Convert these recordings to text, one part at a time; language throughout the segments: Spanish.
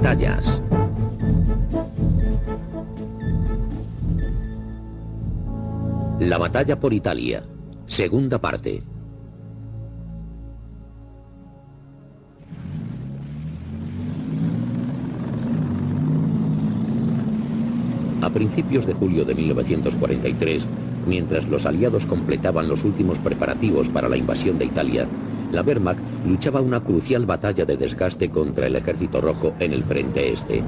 Batallas. La batalla por Italia. Segunda parte. A principios de julio de 1943, mientras los aliados completaban los últimos preparativos para la invasión de Italia, la Wehrmacht luchaba una crucial batalla de desgaste contra el Ejército Rojo en el frente este.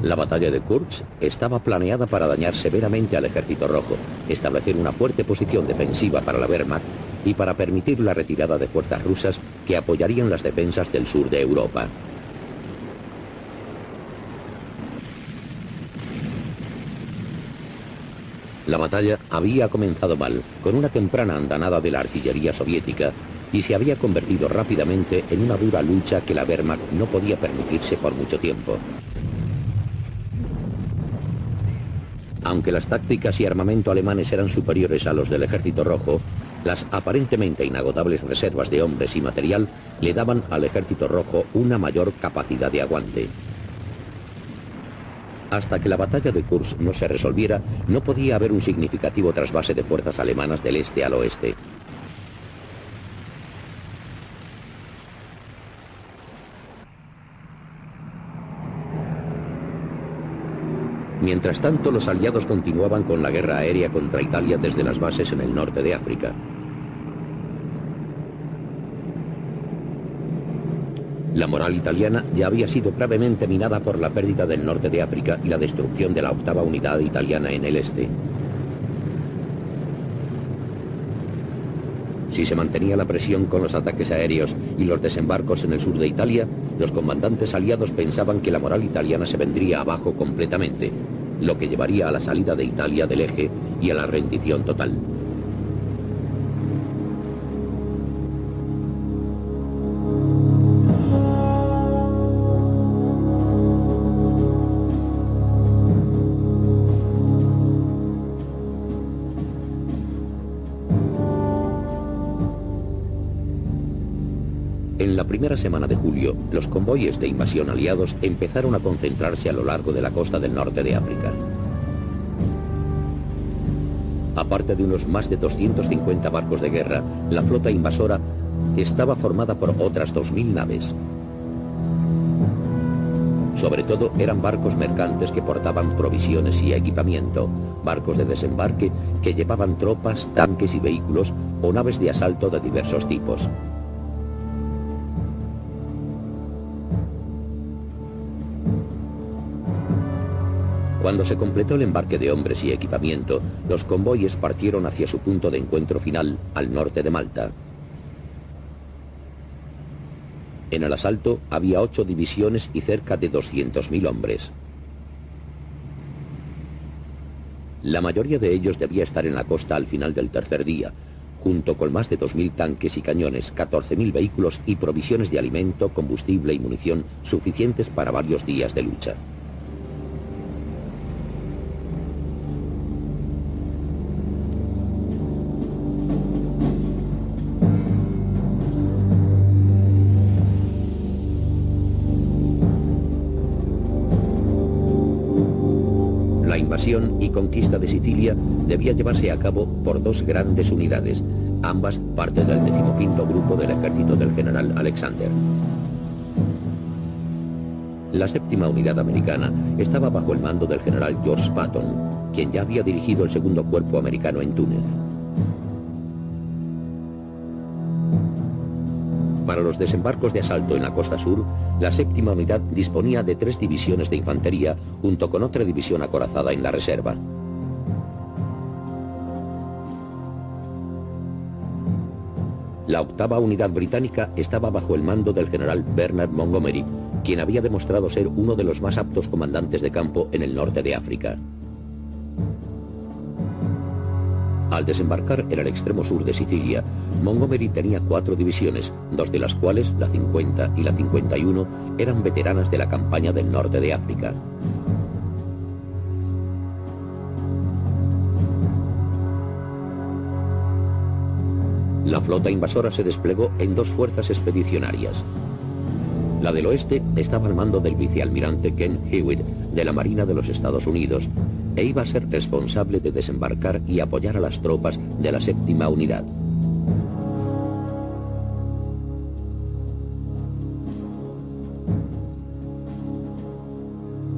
La batalla de Kursk estaba planeada para dañar severamente al Ejército Rojo, establecer una fuerte posición defensiva para la Wehrmacht y para permitir la retirada de fuerzas rusas que apoyarían las defensas del sur de Europa. La batalla había comenzado mal, con una temprana andanada de la artillería soviética, y se había convertido rápidamente en una dura lucha que la Wehrmacht no podía permitirse por mucho tiempo. Aunque las tácticas y armamento alemanes eran superiores a los del Ejército Rojo, las aparentemente inagotables reservas de hombres y material le daban al Ejército Rojo una mayor capacidad de aguante. Hasta que la batalla de Kursk no se resolviera, no podía haber un significativo trasvase de fuerzas alemanas del este al oeste. Mientras tanto, los aliados continuaban con la guerra aérea contra Italia desde las bases en el norte de África. La moral italiana ya había sido gravemente minada por la pérdida del norte de África y la destrucción de la octava unidad italiana en el este. Si se mantenía la presión con los ataques aéreos y los desembarcos en el sur de Italia, los comandantes aliados pensaban que la moral italiana se vendría abajo completamente, lo que llevaría a la salida de Italia del eje y a la rendición total. En la primera semana de julio, los convoyes de invasión aliados empezaron a concentrarse a lo largo de la costa del norte de África. Aparte de unos más de 250 barcos de guerra, la flota invasora estaba formada por otras 2000 naves. Sobre todo eran barcos mercantes que portaban provisiones y equipamiento, barcos de desembarque que llevaban tropas, tanques y vehículos o naves de asalto de diversos tipos. Cuando se completó el embarque de hombres y equipamiento, los convoyes partieron hacia su punto de encuentro final, al norte de Malta. En el asalto había 8 divisiones y cerca de 200.000 hombres. La mayoría de ellos debía estar en la costa al final del tercer día, junto con más de 2.000 tanques y cañones, 14.000 vehículos y provisiones de alimento, combustible y munición suficientes para varios días de lucha. Y conquista de Sicilia debía llevarse a cabo por 2 grandes unidades, ambas parte del 15º grupo del ejército del general Alexander. La 7ª unidad americana estaba bajo el mando del general George Patton, quien ya había dirigido el 2º cuerpo americano en Túnez. Para los desembarcos de asalto en la costa sur, la 7ª unidad disponía de 3 divisiones de infantería junto con otra división acorazada en la reserva. La 8ª unidad británica estaba bajo el mando del general Bernard Montgomery, quien había demostrado ser uno de los más aptos comandantes de campo en el norte de África. Al desembarcar en el extremo sur de Sicilia, Montgomery tenía 4 divisiones, 2 de las cuales, la 50 y la 51, eran veteranas de la campaña del norte de África. La flota invasora se desplegó en 2 fuerzas expedicionarias. La del oeste estaba al mando del vicealmirante Ken Hewitt, de la Marina de los Estados Unidos, e iba a ser responsable de desembarcar y apoyar a las tropas de la 7ª Unidad.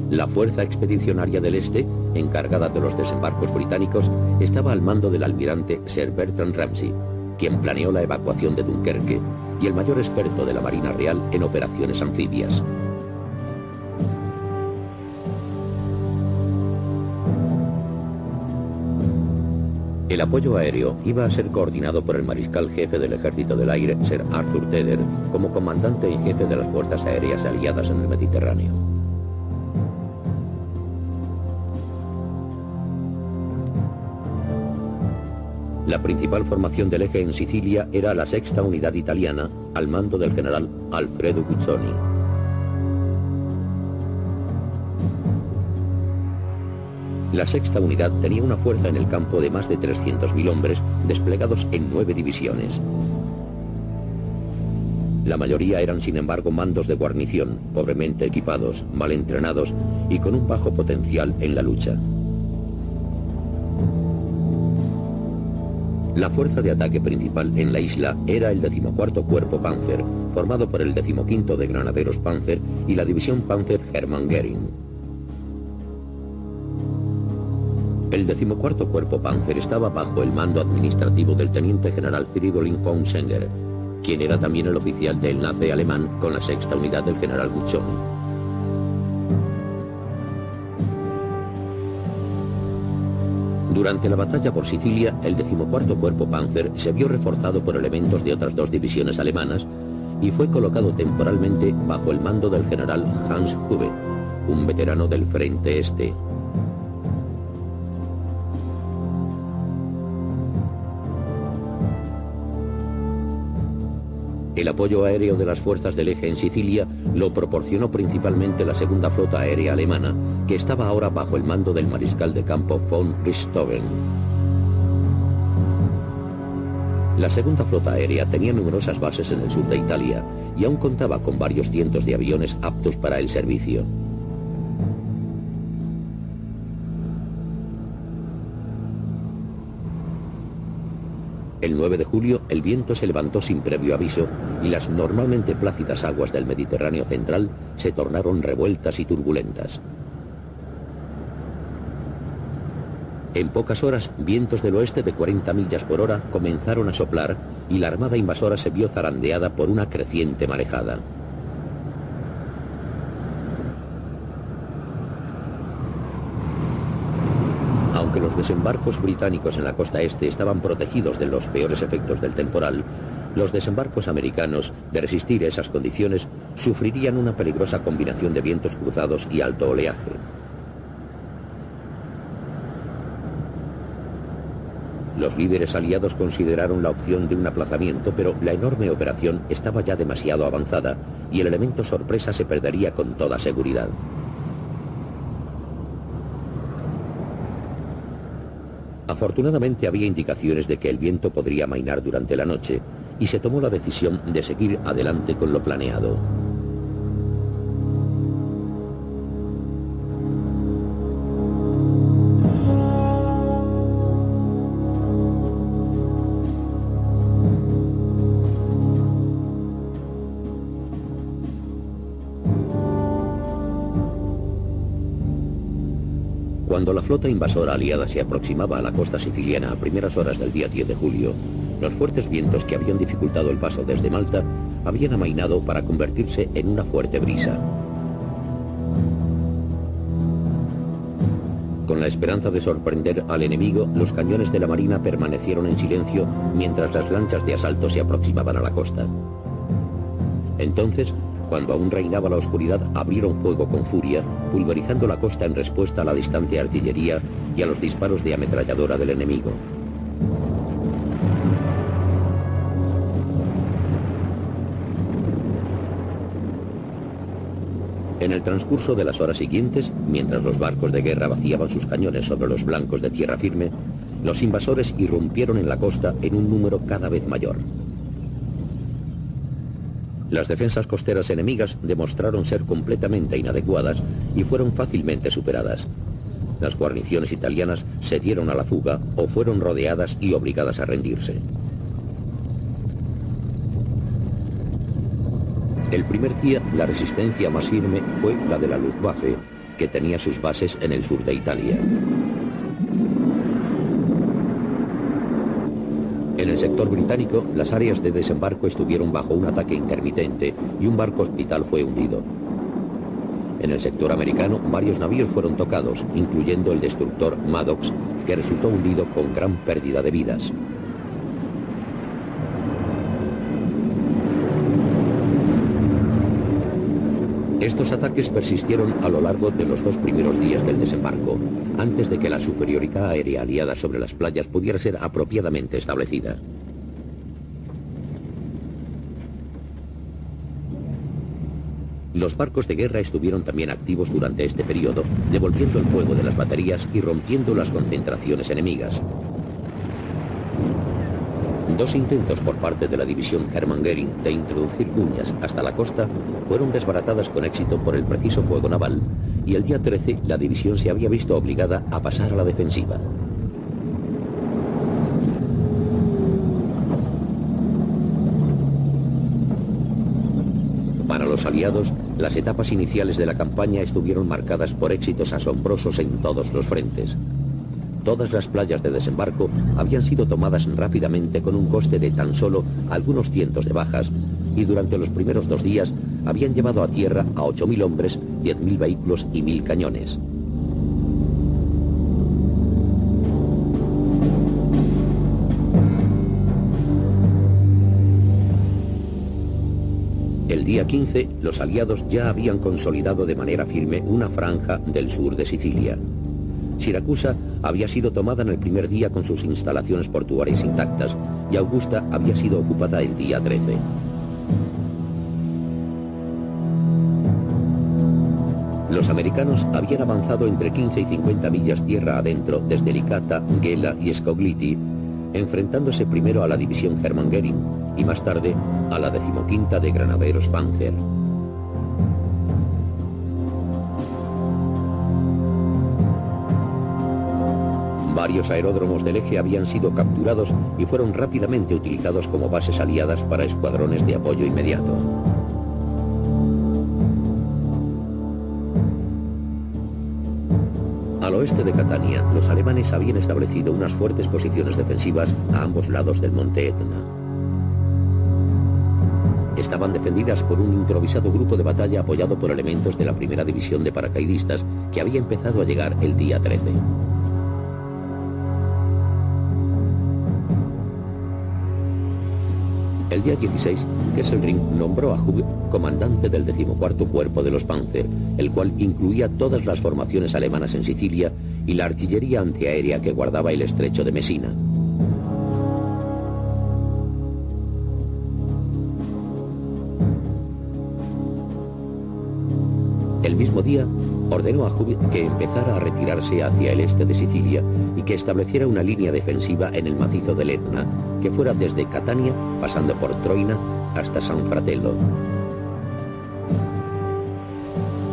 La Fuerza Expedicionaria del Este, encargada de los desembarcos británicos, estaba al mando del almirante Sir Bertrand Ramsay, quien planeó la evacuación de Dunkerque y el mayor experto de la Marina Real en operaciones anfibias. El apoyo aéreo iba a ser coordinado por el mariscal jefe del Ejército del Aire, Sir Arthur Tedder, como comandante en jefe de las fuerzas aéreas aliadas en el Mediterráneo. La principal formación del eje en Sicilia era la 6ª Unidad Italiana, al mando del general Alfredo Guzzoni. La 6ª Unidad tenía una fuerza en el campo de más de 300.000 hombres, desplegados en 9 divisiones. La mayoría eran, sin embargo, mandos de guarnición, pobremente equipados, mal entrenados y con un bajo potencial en la lucha. La fuerza de ataque principal en la isla era el 14º Cuerpo Panzer, formado por el 15º de Granaderos Panzer y la División Panzer Hermann Göring. El 14º Cuerpo Panzer estaba bajo el mando administrativo del teniente general Fridolin von Senger, quien era también el oficial de enlace alemán con la 6ª Unidad del general Guzzoni. Durante la batalla por Sicilia, el 14º Cuerpo Panzer se vio reforzado por elementos de otras 2 divisiones alemanas y fue colocado temporalmente bajo el mando del general Hans Hube, un veterano del Frente Este. El apoyo aéreo de las fuerzas del eje en Sicilia lo proporcionó principalmente la 2ª Flota Aérea Alemana, que estaba ahora bajo el mando del mariscal de campo von Richthofen. La 2ª Flota Aérea tenía numerosas bases en el sur de Italia y aún contaba con varios cientos de aviones aptos para el servicio. El 9 de julio el viento se levantó sin previo aviso y las normalmente plácidas aguas del Mediterráneo central se tornaron revueltas y turbulentas. En pocas horas, vientos del oeste de 40 millas por hora comenzaron a soplar y la armada invasora se vio zarandeada por una creciente marejada. Aunque los desembarcos británicos en la costa este estaban protegidos de los peores efectos del temporal, los desembarcos americanos, de resistir esas condiciones, sufrirían una peligrosa combinación de vientos cruzados y alto oleaje. Los líderes aliados consideraron la opción de un aplazamiento, pero la enorme operación estaba ya demasiado avanzada y el elemento sorpresa se perdería con toda seguridad. Afortunadamente había indicaciones de que el viento podría amainar durante la noche y se tomó la decisión de seguir adelante con lo planeado. Cuando la flota invasora aliada se aproximaba a la costa siciliana a primeras horas del día 10 de julio, los fuertes vientos que habían dificultado el paso desde Malta habían amainado para convertirse en una fuerte brisa. Con la esperanza de sorprender al enemigo, los cañones de la marina permanecieron en silencio mientras las lanchas de asalto se aproximaban a la costa. Entonces, cuando aún reinaba la oscuridad, abrieron fuego con furia, pulverizando la costa en respuesta a la distante artillería y a los disparos de ametralladora del enemigo. En el transcurso de las horas siguientes, mientras los barcos de guerra vaciaban sus cañones sobre los blancos de tierra firme, los invasores irrumpieron en la costa en un número cada vez mayor. Las defensas costeras enemigas demostraron ser completamente inadecuadas y fueron fácilmente superadas. Las guarniciones italianas se dieron a la fuga o fueron rodeadas y obligadas a rendirse. El primer día, la resistencia más firme fue la de la Luftwaffe, que tenía sus bases en el sur de Italia. En el sector británico, las áreas de desembarco estuvieron bajo un ataque intermitente y un barco hospital fue hundido. En el sector americano, varios navíos fueron tocados, incluyendo el destructor Maddox, que resultó hundido con gran pérdida de vidas. Estos ataques persistieron a lo largo de los 2 primeros días del desembarco, antes de que la superioridad aérea aliada sobre las playas pudiera ser apropiadamente establecida. Los barcos de guerra estuvieron también activos durante este periodo, devolviendo el fuego de las baterías y rompiendo las concentraciones enemigas. 2 intentos por parte de la división Hermann Göring de introducir cuñas hasta la costa fueron desbaratadas con éxito por el preciso fuego naval, y el día 13 la división se había visto obligada a pasar a la defensiva. Para los aliados, las etapas iniciales de la campaña estuvieron marcadas por éxitos asombrosos en todos los frentes. Todas las playas de desembarco habían sido tomadas rápidamente con un coste de tan solo algunos cientos de bajas, y durante los primeros 2 días habían llevado a tierra a 8.000 hombres, 10.000 vehículos y 1.000 cañones. El día 15, los aliados ya habían consolidado de manera firme una franja del sur de Sicilia. Siracusa había sido tomada en el primer día con sus instalaciones portuarias intactas, y Augusta había sido ocupada el día 13. Los americanos habían avanzado entre 15 y 50 millas tierra adentro desde Licata, Gela y Scogliti, enfrentándose primero a la división Hermann Göring y más tarde a la 15ª de Granaderos Panzer. Varios aeródromos del eje habían sido capturados y fueron rápidamente utilizados como bases aliadas para escuadrones de apoyo inmediato. Al oeste de Catania, los alemanes habían establecido unas fuertes posiciones defensivas a ambos lados del monte Etna. Estaban defendidas por un improvisado grupo de batalla apoyado por elementos de la primera división de paracaidistas que había empezado a llegar el día 13. El día 16, Kesselring nombró a Hug comandante del 14º Cuerpo de los Panzer, el cual incluía todas las formaciones alemanas en Sicilia y la artillería antiaérea que guardaba el estrecho de Messina. El mismo día, ordenó a Hug que empezara a retirarse hacia el este de Sicilia y que estableciera una línea defensiva en el macizo del Etna, que fuera desde Catania, pasando por Troina, hasta San Fratello.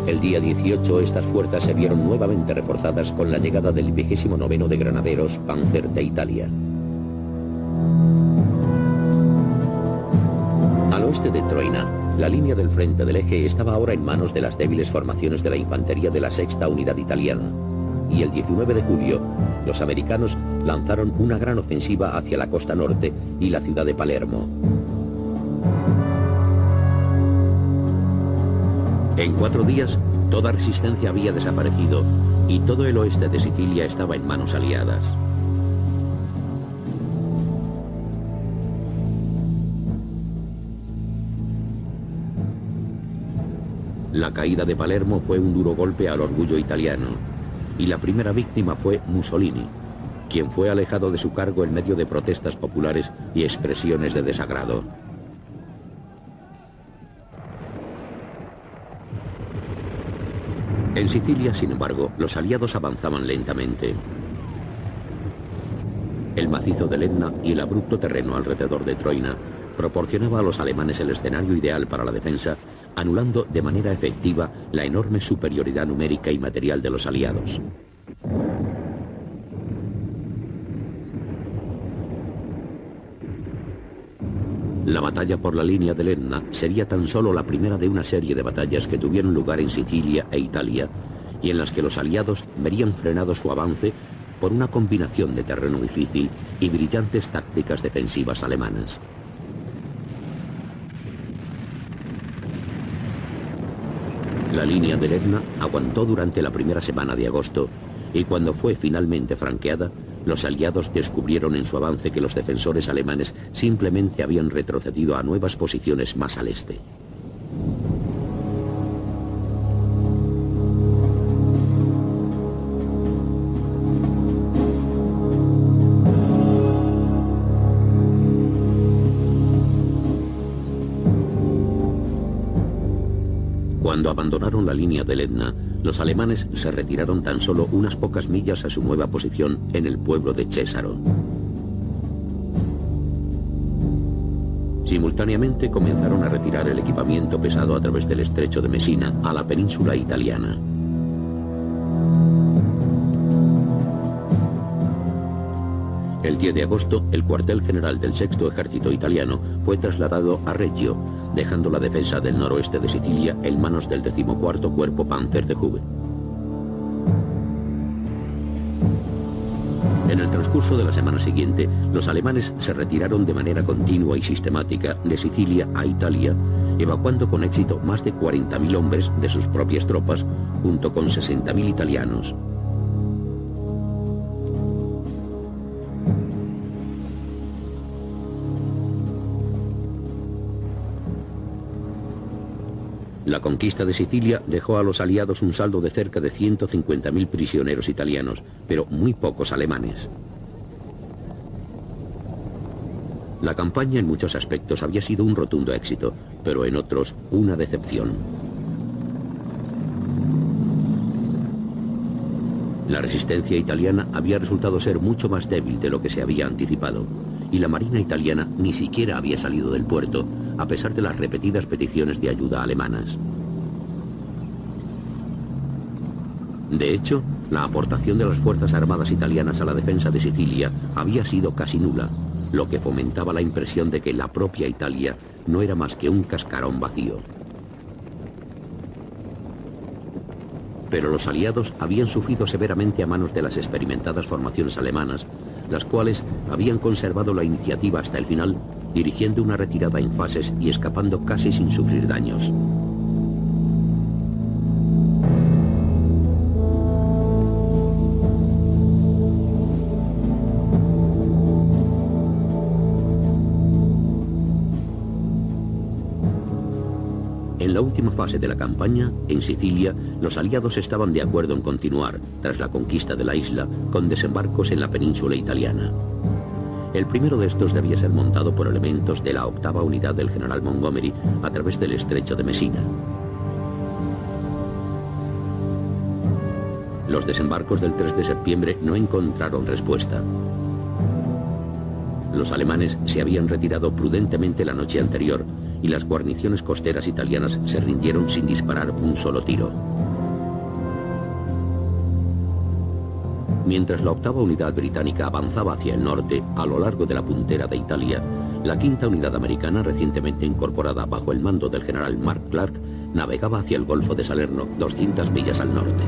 El día 18 estas fuerzas se vieron nuevamente reforzadas con la llegada del 29º de Granaderos Panzer de Italia. Al oeste de Troina, la línea del frente del eje estaba ahora en manos de las débiles formaciones de la infantería de la 6ª Unidad Italiana, y el 19 de julio los americanos lanzaron una gran ofensiva hacia la costa norte y la ciudad de Palermo. En 4 días, toda resistencia había desaparecido y todo el oeste de Sicilia estaba en manos aliadas. La caída de Palermo fue un duro golpe al orgullo italiano, y la primera víctima fue Mussolini, quien fue alejado de su cargo en medio de protestas populares y expresiones de desagrado. En Sicilia, sin embargo, los aliados avanzaban lentamente. El macizo del Etna y el abrupto terreno alrededor de Troina proporcionaba a los alemanes el escenario ideal para la defensa, anulando de manera efectiva la enorme superioridad numérica y material de los aliados. La batalla por la línea del Etna sería tan solo la primera de una serie de batallas que tuvieron lugar en Sicilia e Italia, y en las que los aliados verían frenado su avance por una combinación de terreno difícil y brillantes tácticas defensivas alemanas. La línea del Etna aguantó durante la primera semana de agosto, y cuando fue finalmente franqueada, los aliados descubrieron en su avance que los defensores alemanes simplemente habían retrocedido a nuevas posiciones más al este. Cuando abandonaron la línea del Etna, los alemanes se retiraron tan solo unas pocas millas a su nueva posición en el pueblo de Cesaro. Simultáneamente comenzaron a retirar el equipamiento pesado a través del estrecho de Messina a la península italiana. El 10 de agosto, el cuartel general del Sexto Ejército Italiano fue trasladado a Reggio, dejando la defensa del noroeste de Sicilia en manos del 14º Cuerpo Panzer de Hube. En el transcurso de la semana siguiente, los alemanes se retiraron de manera continua y sistemática de Sicilia a Italia, evacuando con éxito más de 40.000 hombres de sus propias tropas, junto con 60.000 italianos. La conquista de Sicilia dejó a los aliados un saldo de cerca de 150.000 prisioneros italianos, pero muy pocos alemanes. La campaña en muchos aspectos había sido un rotundo éxito, pero en otros una decepción. La resistencia italiana había resultado ser mucho más débil de lo que se había anticipado, y la marina italiana ni siquiera había salido del puerto, a pesar de las repetidas peticiones de ayuda alemanas. De hecho, la aportación de las fuerzas armadas italianas a la defensa de Sicilia había sido casi nula, lo que fomentaba la impresión de que la propia Italia no era más que un cascarón vacío. Pero los aliados habían sufrido severamente a manos de las experimentadas formaciones alemanas, las cuales habían conservado la iniciativa hasta el final, dirigiendo una retirada en fases y escapando casi sin sufrir daños. En la última fase de la campaña, en Sicilia, los aliados estaban de acuerdo en continuar, tras la conquista de la isla, con desembarcos en la península italiana. El primero de estos debía ser montado por elementos de la 8ª unidad del general Montgomery a través del estrecho de Messina. Los desembarcos del 3 de septiembre no encontraron respuesta. Los alemanes se habían retirado prudentemente la noche anterior y las guarniciones costeras italianas se rindieron sin disparar un solo tiro. Mientras la 8ª unidad británica avanzaba hacia el norte, a lo largo de la puntera de Italia, la 5ª unidad americana, recientemente incorporada bajo el mando del general Mark Clark, navegaba hacia el Golfo de Salerno, 200 millas al norte.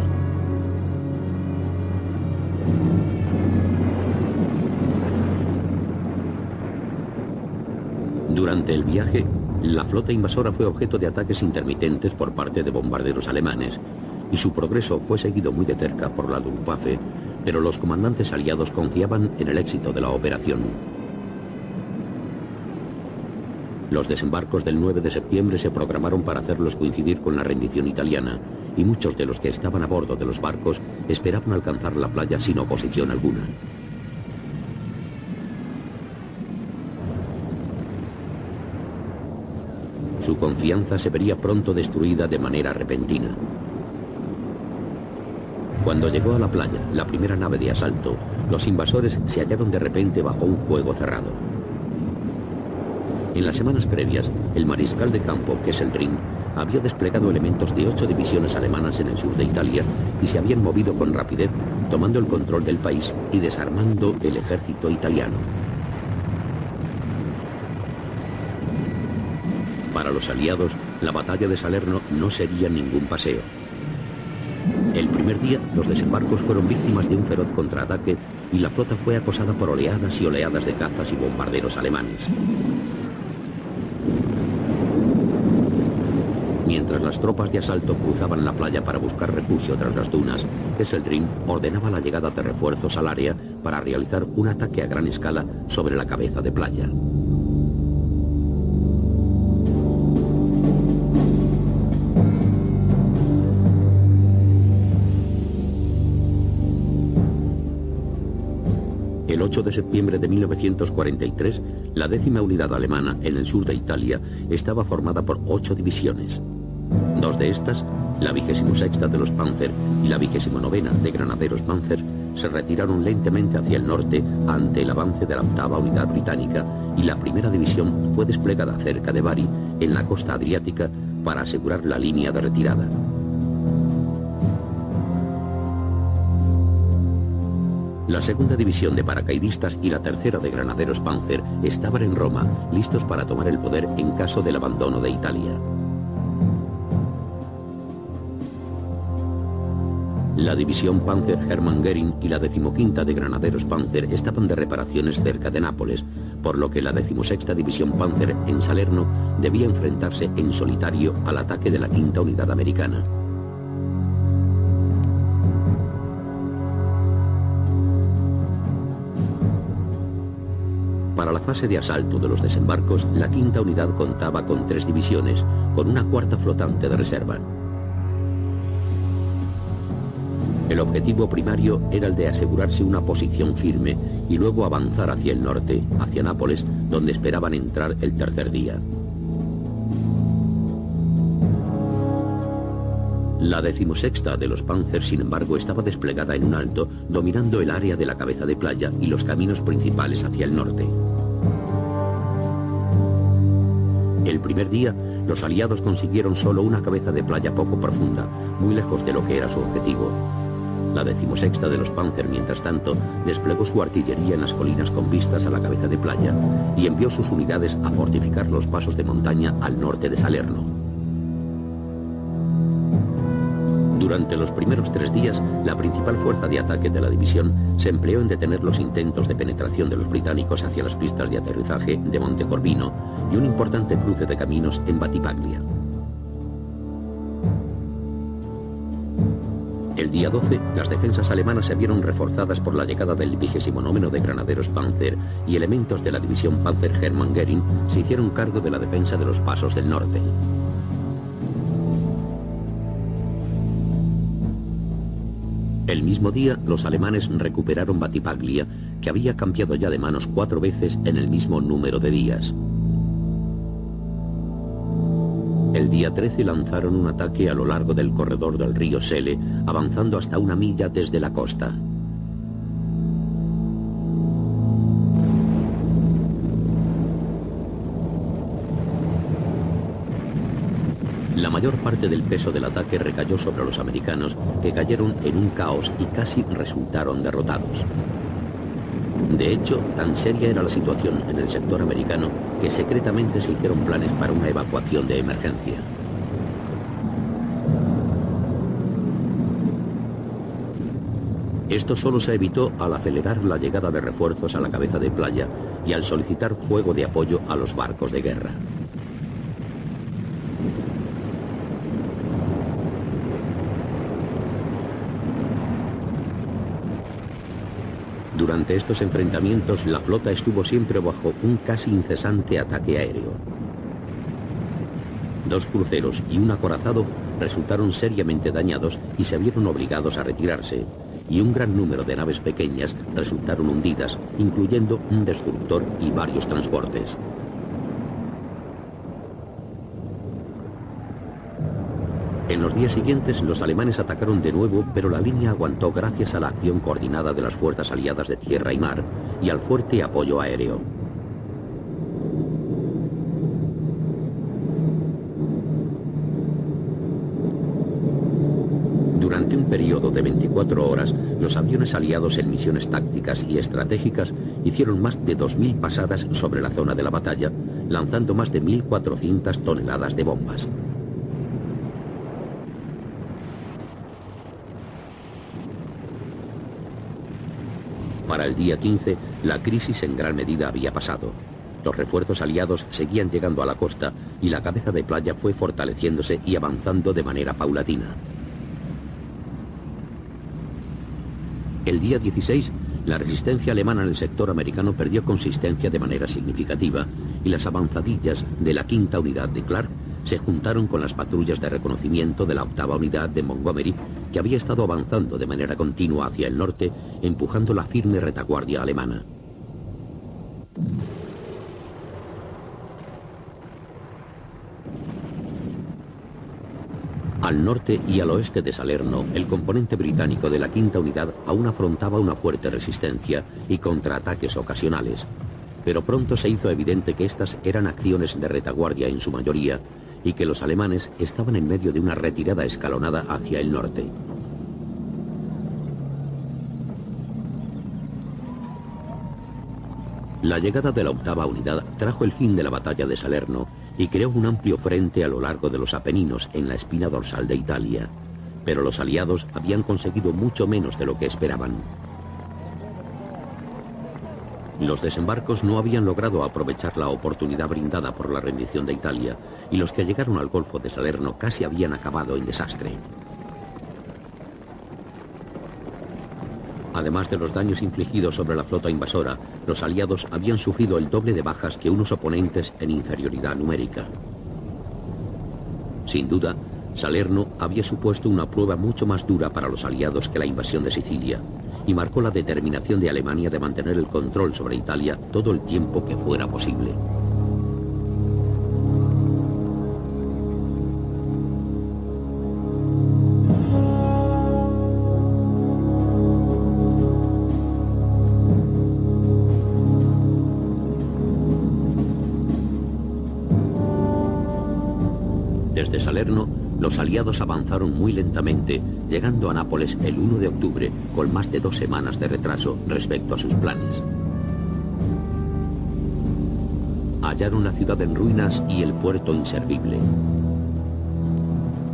Durante el viaje, la flota invasora fue objeto de ataques intermitentes por parte de bombarderos alemanes, y su progreso fue seguido muy de cerca por la Luftwaffe, pero los comandantes aliados confiaban en el éxito de la operación. Los desembarcos del 9 de septiembre se programaron para hacerlos coincidir con la rendición italiana, y muchos de los que estaban a bordo de los barcos esperaban alcanzar la playa sin oposición alguna. Su confianza se vería pronto destruida de manera repentina. Cuando llegó a la playa, la primera nave de asalto, los invasores se hallaron de repente bajo un fuego cerrado. En las semanas previas, el mariscal de campo, Kesselring, había desplegado elementos de 8 divisiones alemanas en el sur de Italia y se habían movido con rapidez, tomando el control del país y desarmando el ejército italiano. Para los aliados, la batalla de Salerno no sería ningún paseo. El primer día, los desembarcos fueron víctimas de un feroz contraataque y la flota fue acosada por oleadas y oleadas de cazas y bombarderos alemanes. Mientras las tropas de asalto cruzaban la playa para buscar refugio tras las dunas, Kesselring ordenaba la llegada de refuerzos al área para realizar un ataque a gran escala sobre la cabeza de playa. El 8 de septiembre de 1943, la 10ª unidad alemana en el sur de Italia estaba formada por 8 divisiones. 2 de estas, la 26ª de los Panzer y la 29ª de Granaderos Panzer, se retiraron lentamente hacia el norte ante el avance de la 8ª unidad británica y la primera división fue desplegada cerca de Bari, en la costa adriática, para asegurar la línea de retirada. La 2ª división de paracaidistas y la 3ª de Granaderos Panzer estaban en Roma, listos para tomar el poder en caso del abandono de Italia. La división Panzer Hermann Göring y la 15ª de Granaderos Panzer estaban de reparaciones cerca de Nápoles, por lo que la 16ª división Panzer en Salerno debía enfrentarse en solitario al ataque de la 5ª unidad americana. Para la fase de asalto de los desembarcos, la 5ª unidad contaba con 3 divisiones, con una 4ª flotante de reserva. El objetivo primario era el de asegurarse una posición firme y luego avanzar hacia el norte, hacia Nápoles, donde esperaban entrar el tercer día. La 16ª de los Panzer, sin embargo, estaba desplegada en un alto, dominando el área de la cabeza de playa y los caminos principales hacia el norte. El primer día, los aliados consiguieron solo una cabeza de playa poco profunda, muy lejos de lo que era su objetivo. La 16ª de los Panzer, mientras tanto, desplegó su artillería en las colinas con vistas a la cabeza de playa y envió sus unidades a fortificar los pasos de montaña al norte de Salerno. Durante los primeros 3 días, la principal fuerza de ataque de la división se empleó en detener los intentos de penetración de los británicos hacia las pistas de aterrizaje de Montecorvino y un importante cruce de caminos en Battipaglia. El día 12, las defensas alemanas se vieron reforzadas por la llegada del 29º de Granaderos Panzer y elementos de la división Panzer Hermann Göring se hicieron cargo de la defensa de los pasos del norte. El mismo día, los alemanes recuperaron Battipaglia, que había cambiado ya de manos 4 veces en el mismo número de días. El día 13 lanzaron un ataque a lo largo del corredor del río Sele, avanzando hasta 1 milla desde la costa. La mayor parte del peso del ataque recayó sobre los americanos, que cayeron en un caos y casi resultaron derrotados. De hecho, tan seria era la situación en el sector americano que secretamente se hicieron planes para una evacuación de emergencia. Esto solo se evitó al acelerar la llegada de refuerzos a la cabeza de playa y al solicitar fuego de apoyo a los barcos de guerra. Durante estos enfrentamientos, la flota estuvo siempre bajo un casi incesante ataque aéreo. 2 cruceros y un acorazado resultaron seriamente dañados y se vieron obligados a retirarse, y un gran número de naves pequeñas resultaron hundidas, incluyendo un destructor y varios transportes. En los días siguientes, los alemanes atacaron de nuevo, pero la línea aguantó gracias a la acción coordinada de las fuerzas aliadas de tierra y mar y al fuerte apoyo aéreo. Durante un periodo de 24 horas, los aviones aliados en misiones tácticas y estratégicas hicieron más de 2000 pasadas sobre la zona de la batalla, lanzando más de 1400 toneladas de bombas. Para el día 15, la crisis en gran medida había pasado. Los refuerzos aliados seguían llegando a la costa y la cabeza de playa fue fortaleciéndose y avanzando de manera paulatina. El día 16, la resistencia alemana en el sector americano perdió consistencia de manera significativa y las avanzadillas de la 5ª unidad de Clark se juntaron con las patrullas de reconocimiento de la 8ª unidad de Montgomery, que había estado avanzando de manera continua hacia el norte, empujando la firme retaguardia alemana. Al norte y al oeste de Salerno, el componente británico de la 5ª unidad aún afrontaba una fuerte resistencia y contraataques ocasionales. Pero pronto se hizo evidente que estas eran acciones de retaguardia en su mayoría y que los alemanes estaban en medio de una retirada escalonada hacia el norte. La llegada de la 8ª unidad trajo el fin de la batalla de Salerno y creó un amplio frente a lo largo de los Apeninos en la espina dorsal de Italia. Pero los aliados habían conseguido mucho menos de lo que esperaban. Los desembarcos no habían logrado aprovechar la oportunidad brindada por la rendición de Italia, y los que llegaron al Golfo de Salerno casi habían acabado en desastre. Además de los daños infligidos sobre la flota invasora, los aliados habían sufrido el doble de bajas que unos oponentes en inferioridad numérica. Sin duda, Salerno había supuesto una prueba mucho más dura para los aliados que la invasión de Sicilia, y marcó la determinación de Alemania de mantener el control sobre Italia todo el tiempo que fuera posible. Desde Salerno, los aliados avanzaron muy lentamente, llegando a Nápoles el 1 de octubre, con más de 2 semanas de retraso respecto a sus planes. Hallaron la ciudad en ruinas y el puerto inservible.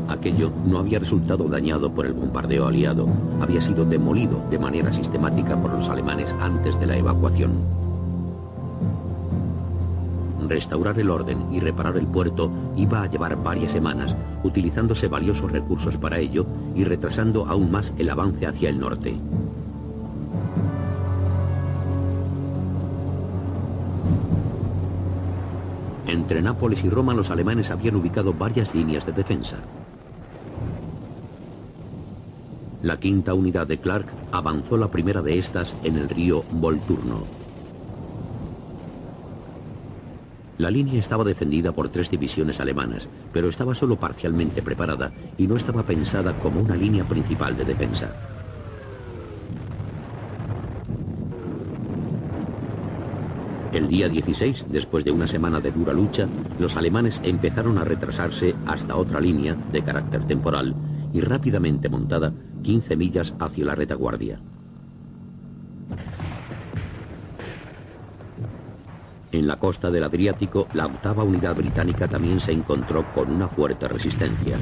Aquello no había resultado dañado por el bombardeo aliado, había sido demolido de manera sistemática por los alemanes antes de la evacuación. Restaurar el orden y reparar el puerto iba a llevar varias semanas, utilizándose valiosos recursos para ello y retrasando aún más el avance hacia el norte. Entre Nápoles y Roma los alemanes habían ubicado varias líneas de defensa. La 5ª unidad de Clark avanzó la primera de estas en el río Volturno. La línea estaba defendida por 3 divisiones alemanas, pero estaba solo parcialmente preparada y no estaba pensada como una línea principal de defensa. El día 16, después de una semana de dura lucha, los alemanes empezaron a retrasarse hasta otra línea de carácter temporal y rápidamente montada 15 millas hacia la retaguardia. En la costa del Adriático, la 8ª unidad británica también se encontró con una fuerte resistencia.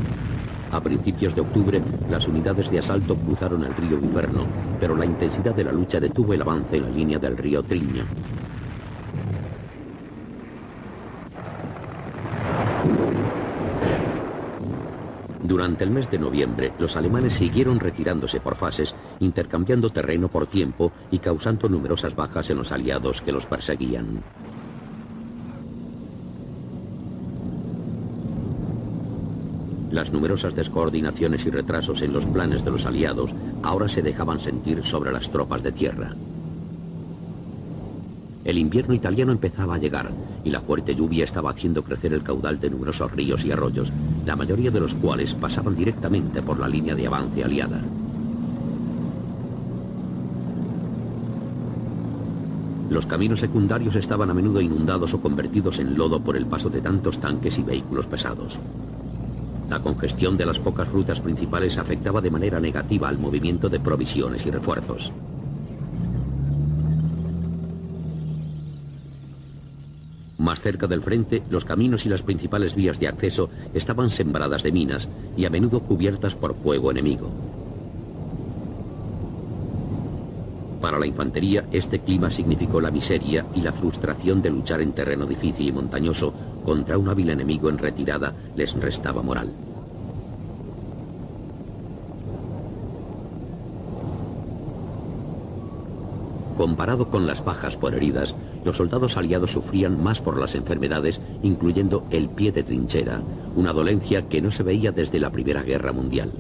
A principios de octubre, las unidades de asalto cruzaron el río Viverno, pero la intensidad de la lucha detuvo el avance en la línea del río Trigno. Durante el mes de noviembre, los alemanes siguieron retirándose por fases, intercambiando terreno por tiempo y causando numerosas bajas en los aliados que los perseguían. Las numerosas descoordinaciones y retrasos en los planes de los aliados ahora se dejaban sentir sobre las tropas de tierra. El invierno italiano empezaba a llegar y la fuerte lluvia estaba haciendo crecer el caudal de numerosos ríos y arroyos, la mayoría de los cuales pasaban directamente por la línea de avance aliada. Los caminos secundarios estaban a menudo inundados o convertidos en lodo por el paso de tantos tanques y vehículos pesados. La congestión de las pocas rutas principales afectaba de manera negativa al movimiento de provisiones y refuerzos. Más cerca del frente, los caminos y las principales vías de acceso estaban sembradas de minas y a menudo cubiertas por fuego enemigo. Para la infantería, este clima significó la miseria y la frustración de luchar en terreno difícil y montañoso contra un hábil enemigo en retirada les restaba moral. Comparado con las bajas por heridas, los soldados aliados sufrían más por las enfermedades, incluyendo el pie de trinchera, una dolencia que no se veía desde la Primera Guerra Mundial.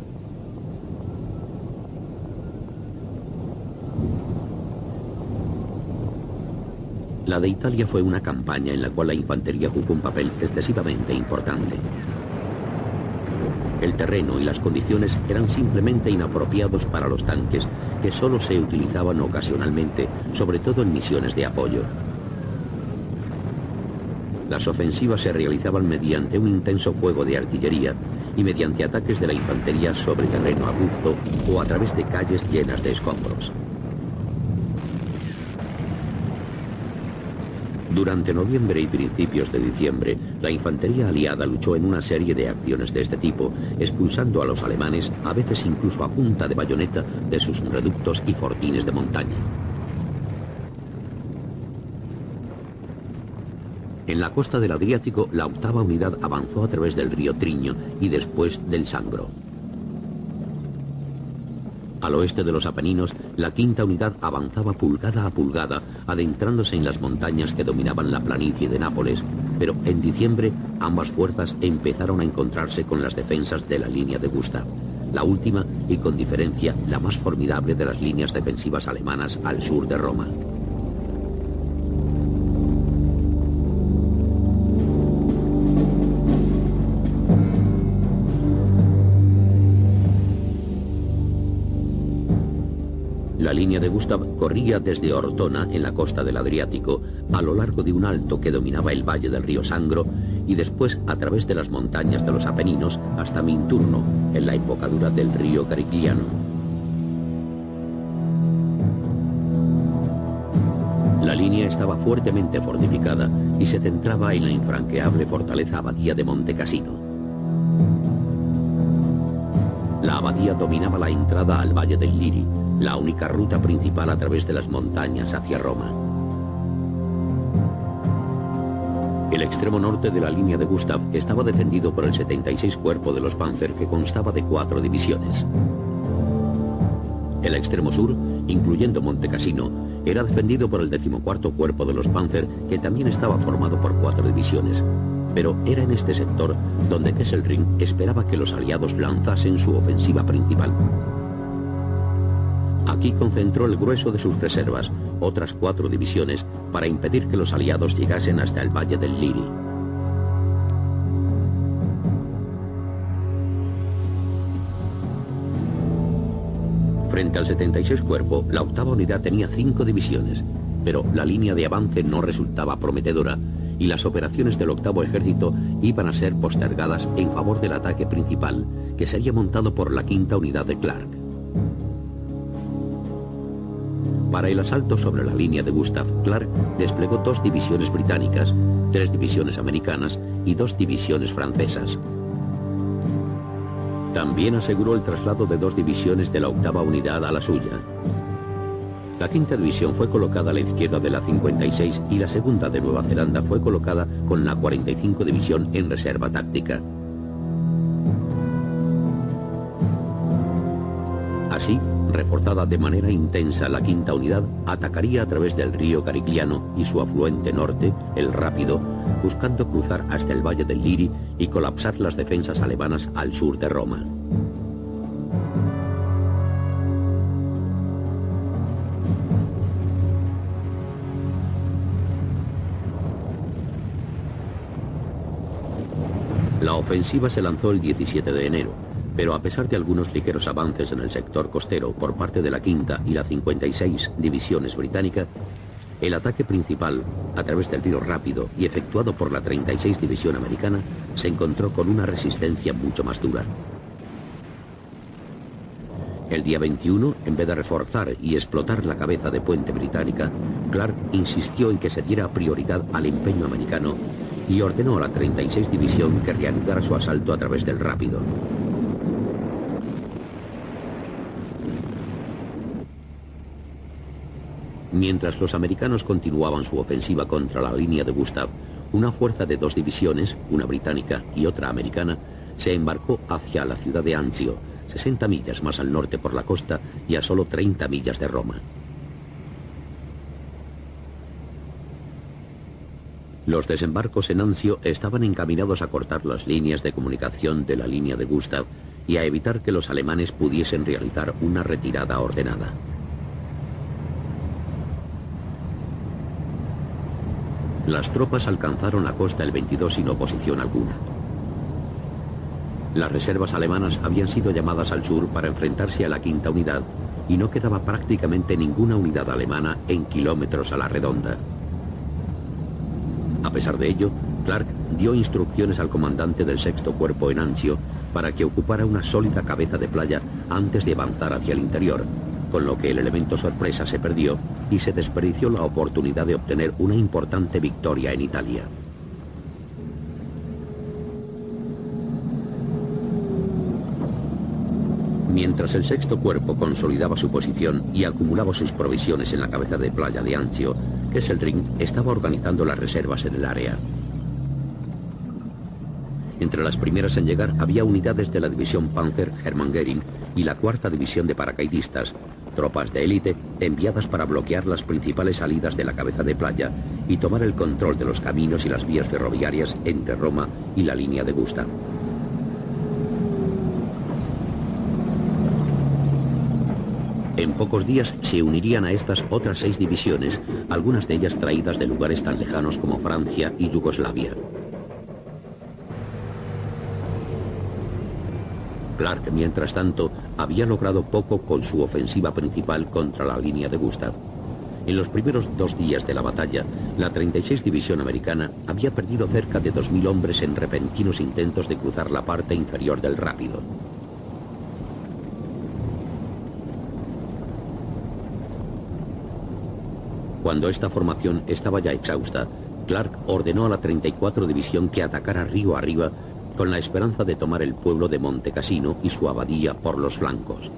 La de Italia fue una campaña en la cual la infantería jugó un papel excesivamente importante. El terreno y las condiciones eran simplemente inapropiados para los tanques, que solo se utilizaban ocasionalmente, sobre todo en misiones de apoyo. Las ofensivas se realizaban mediante un intenso fuego de artillería y mediante ataques de la infantería sobre terreno abrupto o a través de calles llenas de escombros. Durante noviembre y principios de diciembre, la infantería aliada luchó en una serie de acciones de este tipo, expulsando a los alemanes, a veces incluso a punta de bayoneta, de sus reductos y fortines de montaña. En la costa del Adriático, la 8ª unidad avanzó a través del río Triño y después del Sangro. Al oeste de los Apeninos, la 5ª unidad avanzaba pulgada a pulgada, adentrándose en las montañas que dominaban la planicie de Nápoles, pero en diciembre ambas fuerzas empezaron a encontrarse con las defensas de la línea de Gustav, la última y con diferencia la más formidable de las líneas defensivas alemanas al sur de Roma. La línea de Gustav corría desde Ortona, en la costa del Adriático, a lo largo de un alto que dominaba el valle del río Sangro y después a través de las montañas de los Apeninos hasta Minturno, en la embocadura del río Carigliano. La línea estaba fuertemente fortificada y se centraba en la infranqueable fortaleza abadía de Monte Cassino. La abadía dominaba la entrada al valle del Liri, la única ruta principal a través de las montañas hacia Roma. El extremo norte de la línea de Gustav estaba defendido por el 76 Cuerpo de los Panzer, que constaba de 4 divisiones. El extremo sur, incluyendo Monte Cassino, era defendido por el 14º Cuerpo de los Panzer, que también estaba formado por 4 divisiones. Pero era en este sector donde Kesselring esperaba que los aliados lanzasen su ofensiva principal. Aquí concentró el grueso de sus reservas, otras 4 divisiones, para impedir que los aliados llegasen hasta el valle del Liri. Frente al 76 Cuerpo, la 8ª unidad tenía 5 divisiones, pero la línea de avance no resultaba prometedora y las operaciones del 8º Ejército iban a ser postergadas en favor del ataque principal, que sería montado por la 5ª unidad de Clark. Para el asalto sobre la línea de Gustav, Clark desplegó 2 divisiones británicas, 3 divisiones americanas y 2 divisiones francesas. También aseguró el traslado de 2 divisiones de la 8ª unidad a la suya. La 5ª división fue colocada a la izquierda de la 56 y la 2ª de Nueva Zelanda fue colocada con la 45 división en reserva táctica. Así, reforzada de manera intensa, la 5ª unidad atacaría a través del río Carigliano y su afluente norte, el Rápido, buscando cruzar hasta el valle del Liri y colapsar las defensas alemanas al sur de Roma. La ofensiva se lanzó el 17 de enero. Pero a pesar de algunos ligeros avances en el sector costero por parte de la 5ª y la 56 divisiones británicas, El ataque principal, a través del río Rápido y efectuado por la 36 División Americana, se encontró con una resistencia mucho más dura. El día 21, en vez de reforzar y explotar la cabeza de puente británica, Clark insistió en que se diera prioridad al empeño americano y ordenó a la 36 División que reanudara su asalto a través del Rápido. Mientras los americanos continuaban su ofensiva contra la línea de Gustav, una fuerza de 2 divisiones, una británica y otra americana, se embarcó hacia la ciudad de Anzio, 60 millas más al norte por la costa y a solo 30 millas de Roma. Los desembarcos en Anzio estaban encaminados a cortar las líneas de comunicación de la línea de Gustav y a evitar que los alemanes pudiesen realizar una retirada ordenada. Las tropas alcanzaron la costa el 22 sin oposición alguna. Las reservas alemanas habían sido llamadas al sur para enfrentarse a la quinta unidad y no quedaba prácticamente ninguna unidad alemana en kilómetros a la redonda. A pesar de ello, Clark dio instrucciones al comandante del sexto cuerpo en Anzio para que ocupara una sólida cabeza de playa antes de avanzar hacia el interior, con lo que el elemento sorpresa se perdió y se desperdició la oportunidad de obtener una importante victoria en Italia. Mientras el sexto cuerpo consolidaba su posición y acumulaba sus provisiones en la cabeza de playa de Anzio, Kesselring estaba organizando las reservas en el área. Entre las primeras en llegar había unidades de la división Panzer Hermann Göring y la cuarta división de paracaidistas, tropas de élite enviadas para bloquear las principales salidas de la cabeza de playa y tomar el control de los caminos y las vías ferroviarias entre Roma y la línea de Gustav. En pocos días se unirían a estas otras 6 divisiones, algunas de ellas traídas de lugares tan lejanos como Francia y Yugoslavia. Clark, mientras tanto, había logrado poco con su ofensiva principal contra la línea de Gustav. En los primeros 2 días de la batalla, la 36 División Americana había perdido cerca de 2000 hombres en repentinos intentos de cruzar la parte inferior del Rápido. Cuando esta formación estaba ya exhausta, Clark ordenó a la 34 División que atacara río arriba con la esperanza de tomar el pueblo de Monte Cassino y su abadía por los flancos.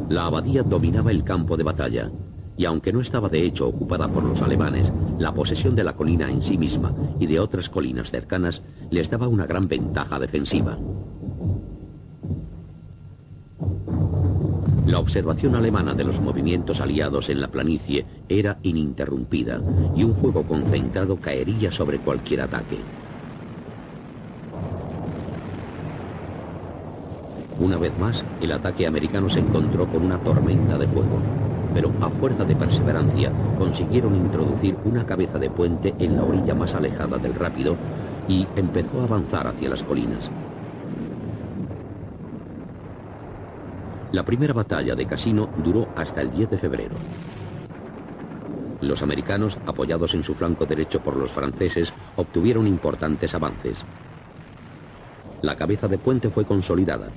La abadía dominaba el campo de batalla, y aunque no estaba de hecho ocupada por los alemanes, la posesión de la colina en sí misma y de otras colinas cercanas les daba una gran ventaja defensiva. La observación alemana de los movimientos aliados en la planicie era ininterrumpida y un fuego concentrado caería sobre cualquier ataque. Una vez más, el ataque americano se encontró con una tormenta de fuego, pero a fuerza de perseverancia consiguieron introducir una cabeza de puente en la orilla más alejada del Rápido y empezó a avanzar hacia las colinas. La primera batalla de Cassino duró hasta el 10 de febrero. Los americanos, apoyados en su flanco derecho por los franceses, obtuvieron importantes avances. La cabeza de puente fue consolidada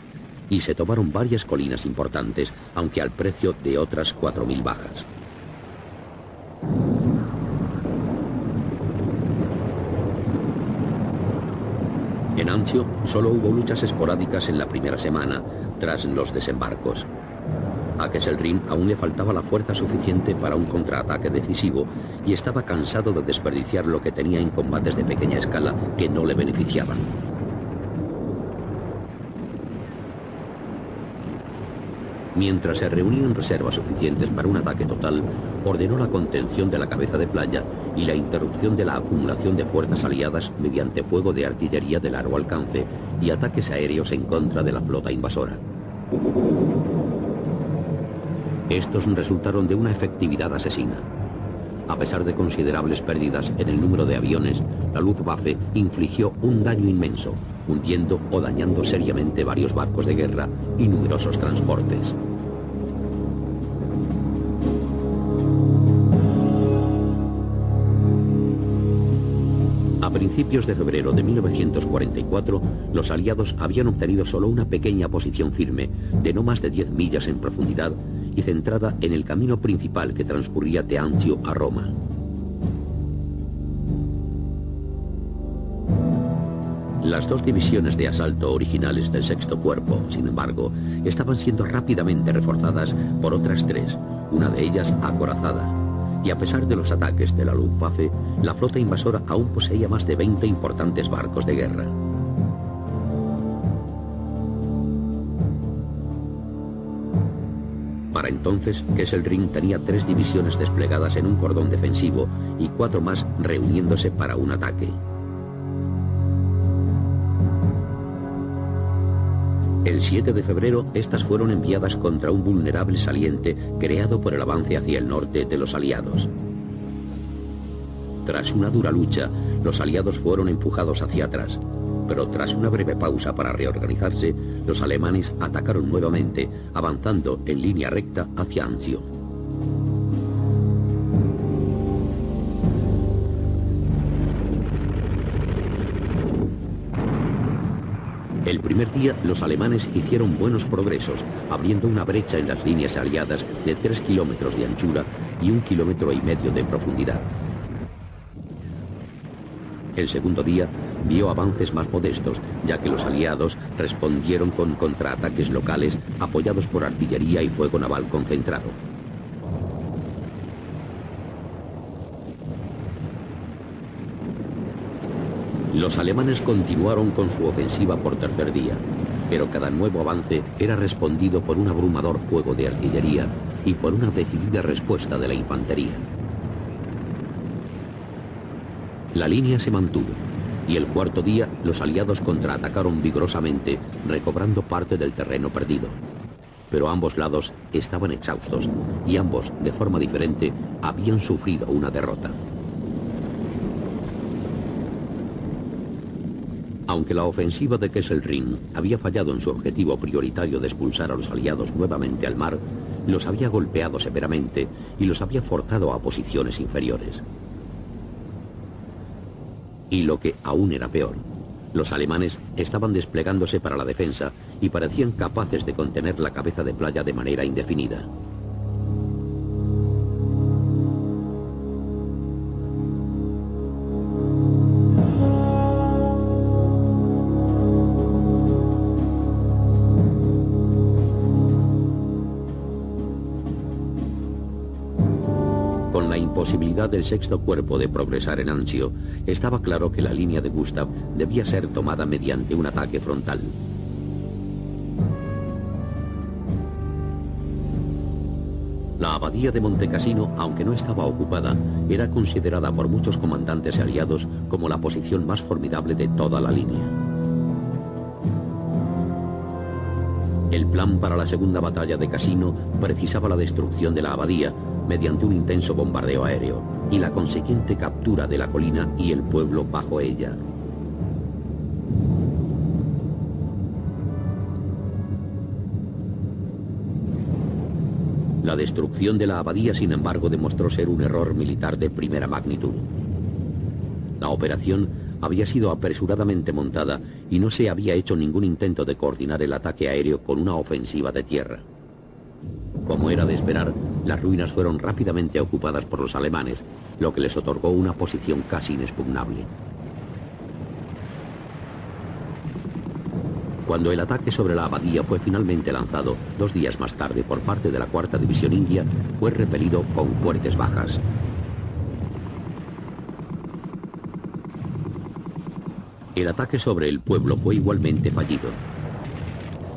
y se tomaron varias colinas importantes, aunque al precio de otras 4000 bajas. En Anzio solo hubo luchas esporádicas en la primera semana, tras los desembarcos. A Kesselring aún le faltaba la fuerza suficiente para un contraataque decisivo y estaba cansado de desperdiciar lo que tenía en combates de pequeña escala que no le beneficiaban. Mientras se reunían reservas suficientes para un ataque total, ordenó la contención de la cabeza de playa y la interrupción de la acumulación de fuerzas aliadas mediante fuego de artillería de largo alcance y ataques aéreos en contra de la flota invasora. Estos resultaron de una efectividad asesina. A pesar de considerables pérdidas en el número de aviones, la Luftwaffe infligió un daño inmenso, hundiendo o dañando seriamente varios barcos de guerra y numerosos transportes. principios de febrero de 1944, los aliados habían obtenido solo una pequeña posición firme, de no más de 10 millas en profundidad y centrada en el camino principal que transcurría de Anzio a Roma. Las dos divisiones de asalto originales del Sexto Cuerpo, sin embargo, estaban siendo rápidamente reforzadas por otras tres, una de ellas acorazada. Y a pesar de los ataques de la Luftwaffe, la flota invasora aún poseía más de 20 importantes barcos de guerra. Para entonces, Kesselring tenía 3 divisiones desplegadas en un cordón defensivo y 4 más reuniéndose para un ataque. El 7 de febrero, estas fueron enviadas contra un vulnerable saliente creado por el avance hacia el norte de los aliados. Tras una dura lucha, los aliados fueron empujados hacia atrás, pero tras una breve pausa para reorganizarse, los alemanes atacaron nuevamente, avanzando en línea recta hacia Anzio. El primer día, los alemanes hicieron buenos progresos, abriendo una brecha en las líneas aliadas de 3 kilómetros de anchura y 1,5 kilómetros de profundidad. El segundo día vio avances más modestos, ya que los aliados respondieron con contraataques locales apoyados por artillería y fuego naval concentrado. Los alemanes continuaron con su ofensiva por tercer día, pero cada nuevo avance era respondido por un abrumador fuego de artillería y por una decidida respuesta de la infantería. La línea se mantuvo, y el cuarto día los aliados contraatacaron vigorosamente, recobrando parte del terreno perdido. Pero ambos lados estaban exhaustos, y ambos, de forma diferente, habían sufrido una derrota. Aunque la ofensiva de Kesselring había fallado en su objetivo prioritario de expulsar a los aliados nuevamente al mar, los había golpeado severamente y los había forzado a posiciones inferiores. Y lo que aún era peor, los alemanes estaban desplegándose para la defensa y parecían capaces de contener la cabeza de playa de manera indefinida. Posibilidad del Sexto Cuerpo de progresar en Anzio, estaba claro que la línea de Gustav debía ser tomada mediante un ataque frontal. La abadía de Monte Cassino, aunque no estaba ocupada, era considerada por muchos comandantes aliados como la posición más formidable de toda la línea. El plan para la segunda batalla de Cassino precisaba la destrucción de la abadía mediante un intenso bombardeo aéreo y la consiguiente captura de la colina y el pueblo bajo ella. La destrucción de la abadía, sin embargo, demostró ser un error militar de primera magnitud. La operación había sido apresuradamente montada y no se había hecho ningún intento de coordinar el ataque aéreo con una ofensiva de tierra. Como era de esperar, las ruinas fueron rápidamente ocupadas por los alemanes, lo que les otorgó una posición casi inexpugnable. Cuando el ataque sobre la abadía fue finalmente lanzado, 2 días más tarde por parte de la 4ª División India, fue repelido con fuertes bajas. El ataque sobre el pueblo fue igualmente fallido.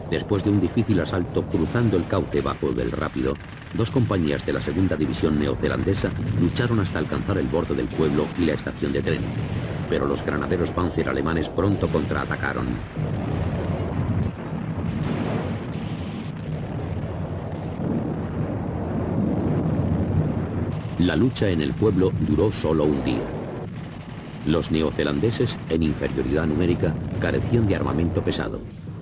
Después de un difícil asalto cruzando el cauce bajo del rápido, 2 compañías de la 2ª División neozelandesa lucharon hasta alcanzar el borde del pueblo y la estación de tren, pero los granaderos Panzer alemanes pronto contraatacaron. La lucha en el pueblo duró solo un día. Los neozelandeses, en inferioridad numérica, carecían de armamento pesado,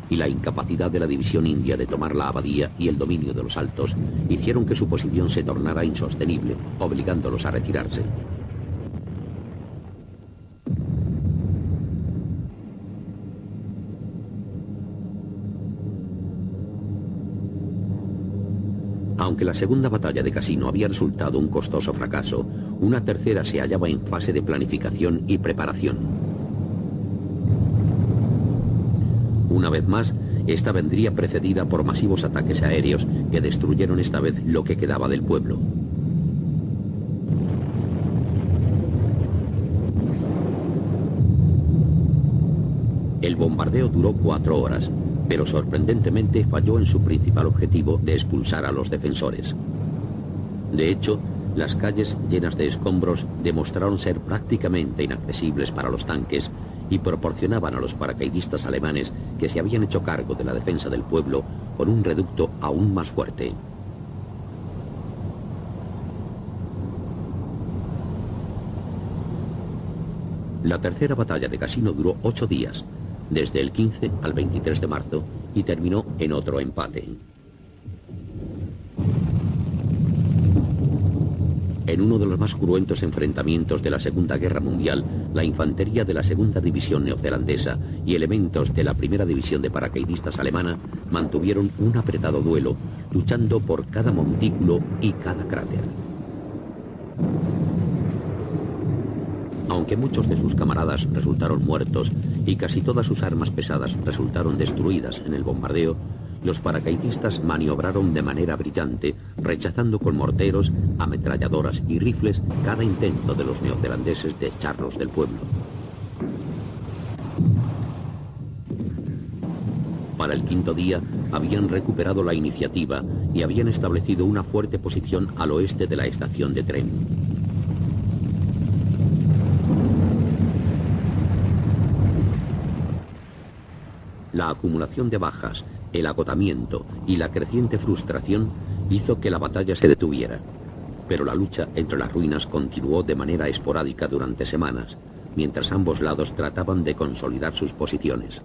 y la incapacidad de la división india de tomar la abadía y el dominio de los altos hicieron que su posición se tornara insostenible, obligándolos a retirarse. Aunque la segunda batalla de Cassino había resultado un costoso fracaso, una tercera se hallaba en fase de planificación y preparación. Una vez más, esta vendría precedida por masivos ataques aéreos que destruyeron esta vez lo que quedaba del pueblo. El bombardeo duró 4 horas, pero sorprendentemente falló en su principal objetivo de expulsar a los defensores. De hecho, las calles llenas de escombros demostraron ser prácticamente inaccesibles para los tanques y proporcionaban a los paracaidistas alemanes que se habían hecho cargo de la defensa del pueblo con un reducto aún más fuerte. La tercera batalla de Cassino duró 8 días, desde el 15 al 23 de marzo, y terminó en otro empate. En uno de los más cruentos enfrentamientos de la Segunda Guerra Mundial, la infantería de la Segunda División Neozelandesa y elementos de la Primera División de Paracaidistas alemana mantuvieron un apretado duelo, luchando por cada montículo y cada cráter. Aunque muchos de sus camaradas resultaron muertos y casi todas sus armas pesadas resultaron destruidas en el bombardeo, los paracaidistas maniobraron de manera brillante, rechazando con morteros, ametralladoras y rifles cada intento de los neozelandeses de echarlos del pueblo. Para el 5.º día habían recuperado la iniciativa y habían establecido una fuerte posición al oeste de la estación de tren. La acumulación de bajas, el agotamiento y la creciente frustración hizo que la batalla se detuviera. Pero la lucha entre las ruinas continuó de manera esporádica durante semanas, mientras ambos lados trataban de consolidar sus posiciones.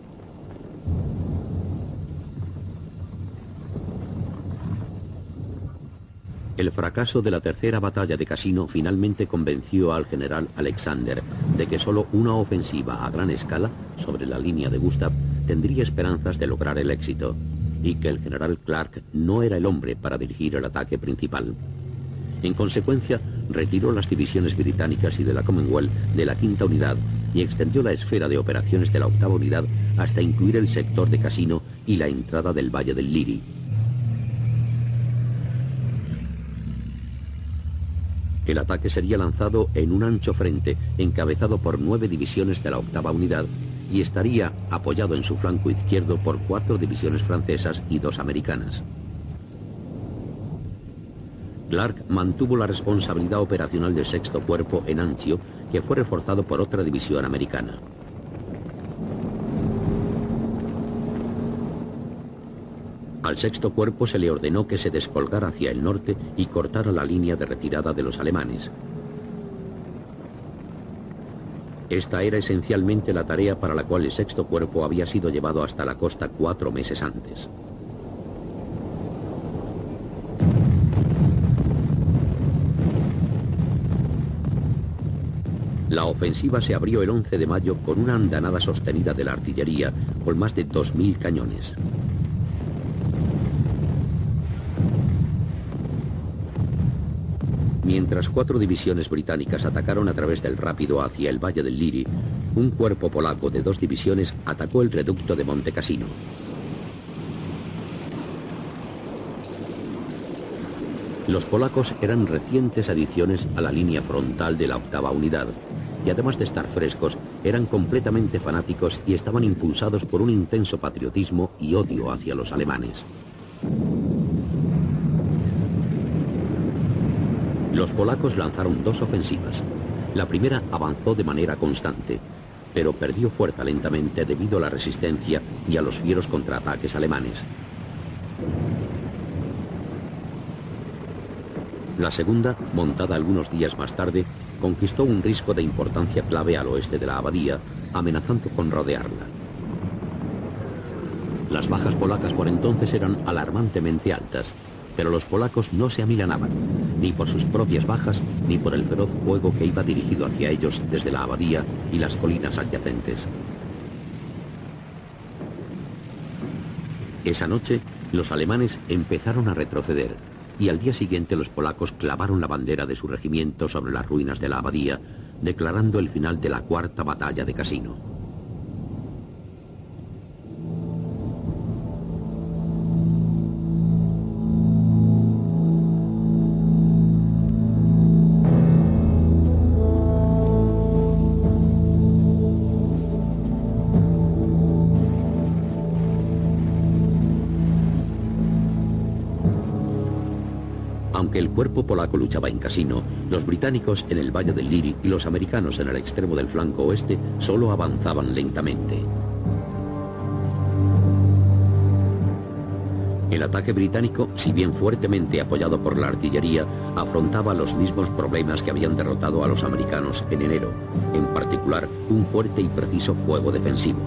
El fracaso de la tercera batalla de Cassino finalmente convenció al general Alexander de que solo una ofensiva a gran escala sobre la línea de Gustav tendría esperanzas de lograr el éxito, y que el general Clark no era el hombre para dirigir el ataque principal. En consecuencia, retiró las divisiones británicas y de la Commonwealth de la 5ª unidad y extendió la esfera de operaciones de la 8ª unidad hasta incluir el sector de Cassino y la entrada del Valle del Liry. El ataque sería lanzado en un ancho frente, encabezado por 9 divisiones de la 8ª unidad, y estaría apoyado en su flanco izquierdo por 4 divisiones francesas y 2 americanas. Clark mantuvo la responsabilidad operacional del 6º Cuerpo en Anzio, que fue reforzado por otra división americana. Al 6º Cuerpo se le ordenó que se descolgara hacia el norte y cortara la línea de retirada de los alemanes. Esta era esencialmente la tarea para la cual el 6º Cuerpo había sido llevado hasta la costa 4 meses antes. La ofensiva se abrió el 11 de mayo con una andanada sostenida de la artillería, con más de 2000 cañones. Mientras 4 divisiones británicas atacaron a través del rápido hacia el Valle del Liry, un cuerpo polaco de 2 divisiones atacó el reducto de Monte Cassino. Los polacos eran recientes adiciones a la línea frontal de la 8ª unidad, y además de estar frescos, eran completamente fanáticos y estaban impulsados por un intenso patriotismo y odio hacia los alemanes. Los polacos lanzaron 2 ofensivas. La primera avanzó de manera constante, pero perdió fuerza lentamente debido a la resistencia y a los fieros contraataques alemanes. La segunda, montada algunos días más tarde, conquistó un risco de importancia clave al oeste de la abadía, amenazando con rodearla. Las bajas polacas por entonces eran alarmantemente altas, pero los polacos no se amilanaban, ni por sus propias bajas, ni por el feroz fuego que iba dirigido hacia ellos desde la abadía y las colinas adyacentes. Esa noche, los alemanes empezaron a retroceder, y al día siguiente los polacos clavaron la bandera de su regimiento sobre las ruinas de la abadía, declarando el final de la cuarta batalla de Cassino. Aunque el cuerpo polaco luchaba en Cassino, los británicos en el Valle del Liri y los americanos en el extremo del flanco oeste solo avanzaban lentamente. El ataque británico, si bien fuertemente apoyado por la artillería, afrontaba los mismos problemas que habían derrotado a los americanos en enero, en particular un fuerte y preciso fuego defensivo.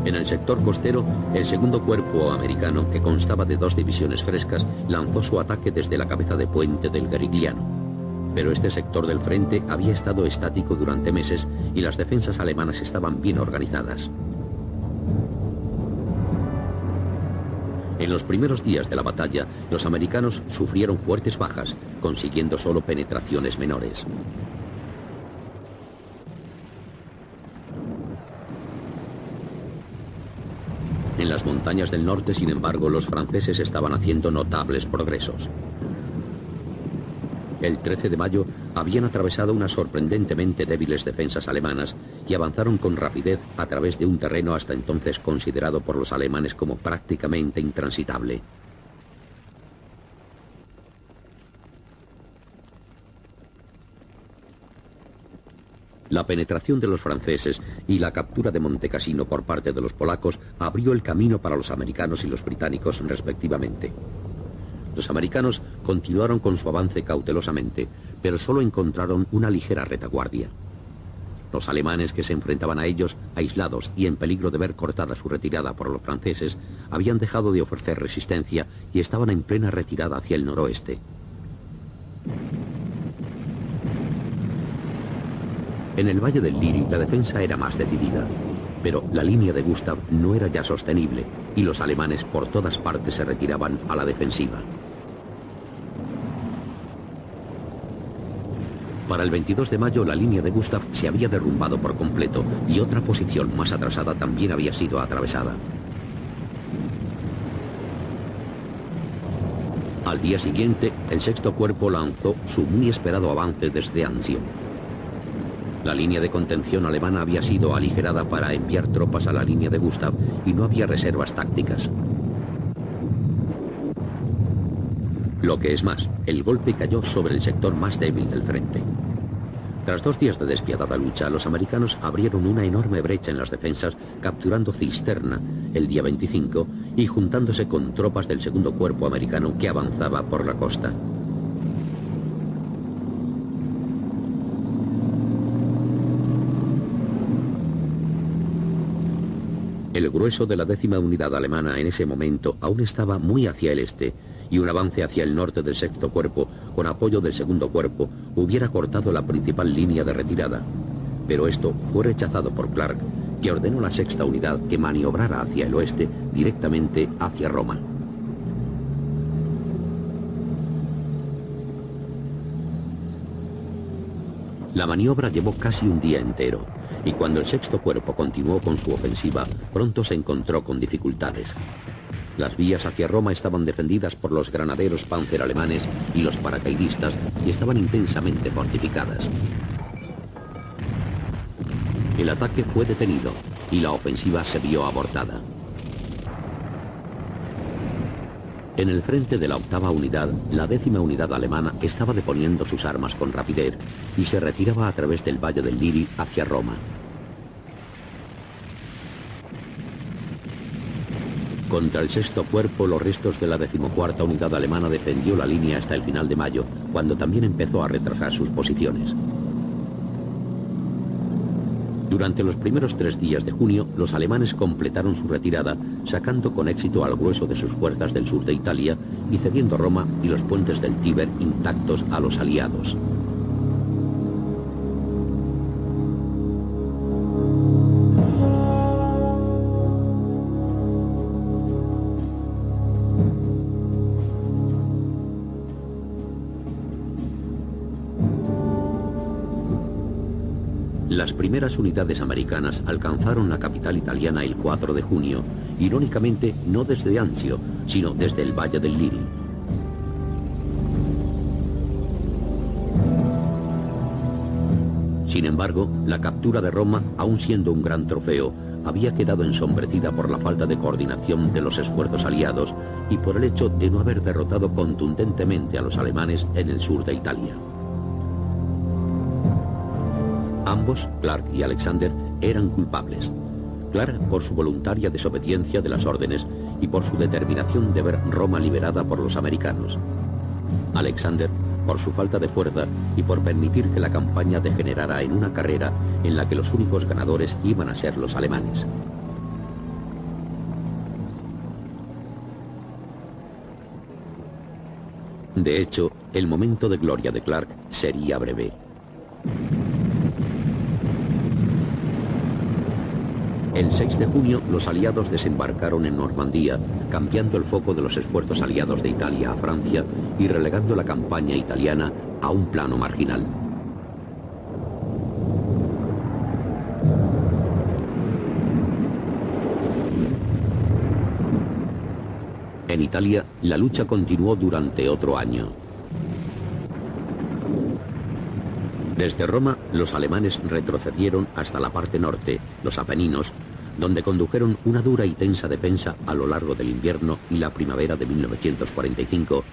En el sector costero, el segundo cuerpo americano, que constaba de 2 divisiones frescas, lanzó su ataque desde la cabeza de puente del Garigliano. Pero este sector del frente había estado estático durante meses y las defensas alemanas estaban bien organizadas. En los primeros días de la batalla, los americanos sufrieron fuertes bajas, consiguiendo solo penetraciones menores. En las montañas del norte, sin embargo, los franceses estaban haciendo notables progresos. El 13 de mayo habían atravesado unas sorprendentemente débiles defensas alemanas y avanzaron con rapidez a través de un terreno hasta entonces considerado por los alemanes como prácticamente intransitable. La penetración de los franceses y la captura de Monte Cassino por parte de los polacos abrió el camino para los americanos y los británicos respectivamente. Los americanos continuaron con su avance cautelosamente, pero solo encontraron una ligera retaguardia. Los alemanes que se enfrentaban a ellos, aislados y en peligro de ver cortada su retirada por los franceses, habían dejado de ofrecer resistencia y estaban en plena retirada hacia el noroeste. En el Valle del Liri la defensa era más decidida, pero la línea de Gustav no era ya sostenible y los alemanes por todas partes se retiraban a la defensiva. Para el 22 de mayo la línea de Gustav se había derrumbado por completo y otra posición más atrasada también había sido atravesada. Al día siguiente, el sexto cuerpo lanzó su muy esperado avance desde Anzio. La línea de contención alemana había sido aligerada para enviar tropas a la línea de Gustav y no había reservas tácticas. Lo que es más, el golpe cayó sobre el sector más débil del frente. Tras 2 días de despiadada lucha, los americanos abrieron una enorme brecha en las defensas, capturando Cisterna el día 25 y juntándose con tropas del segundo cuerpo americano que avanzaba por la costa. El grueso de la 10ª unidad alemana en ese momento aún estaba muy hacia el este, y un avance hacia el norte del sexto cuerpo, con apoyo del segundo cuerpo, hubiera cortado la principal línea de retirada. Pero esto fue rechazado por Clark, que ordenó a la sexta unidad que maniobrara hacia el oeste, directamente hacia Roma. La maniobra llevó casi un día entero, y cuando el sexto cuerpo continuó con su ofensiva, pronto se encontró con dificultades. Las vías hacia Roma estaban defendidas por los granaderos Panzer alemanes y los paracaidistas y estaban intensamente fortificadas. El ataque fue detenido y la ofensiva se vio abortada. En el frente de la 8ª unidad, la 10ª unidad alemana estaba deponiendo sus armas con rapidez y se retiraba a través del Valle del Liri hacia Roma. Contra el sexto cuerpo, los restos de la 14ª unidad alemana defendió la línea hasta el final de mayo, cuando también empezó a retrasar sus posiciones. Durante los primeros 3 días de junio, los alemanes completaron su retirada, sacando con éxito al grueso de sus fuerzas del sur de Italia y cediendo Roma y los puentes del Tíber intactos a los aliados. Las primeras unidades americanas alcanzaron la capital italiana el 4 de junio, irónicamente no desde Anzio, sino desde el Valle del Liri. Sin embargo, la captura de Roma, aun siendo un gran trofeo, había quedado ensombrecida por la falta de coordinación de los esfuerzos aliados y por el hecho de no haber derrotado contundentemente a los alemanes en el sur de Italia. Ambos, Clark y Alexander, eran culpables. Clark por su voluntaria desobediencia de las órdenes y por su determinación de ver Roma liberada por los americanos. Alexander por su falta de fuerza y por permitir que la campaña degenerara en una carrera en la que los únicos ganadores iban a ser los alemanes. De hecho, el momento de gloria de Clark sería breve. El 6 de junio, los aliados desembarcaron en Normandía, cambiando el foco de los esfuerzos aliados de Italia a Francia y relegando la campaña italiana a un plano marginal. En Italia, la lucha continuó durante otro año. Desde Roma, los alemanes retrocedieron hasta la parte norte, los Apeninos, donde condujeron una dura y tensa defensa a lo largo del invierno y la primavera de 1945,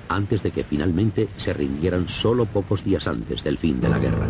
antes de que finalmente se rindieran solo pocos días antes del fin de la guerra.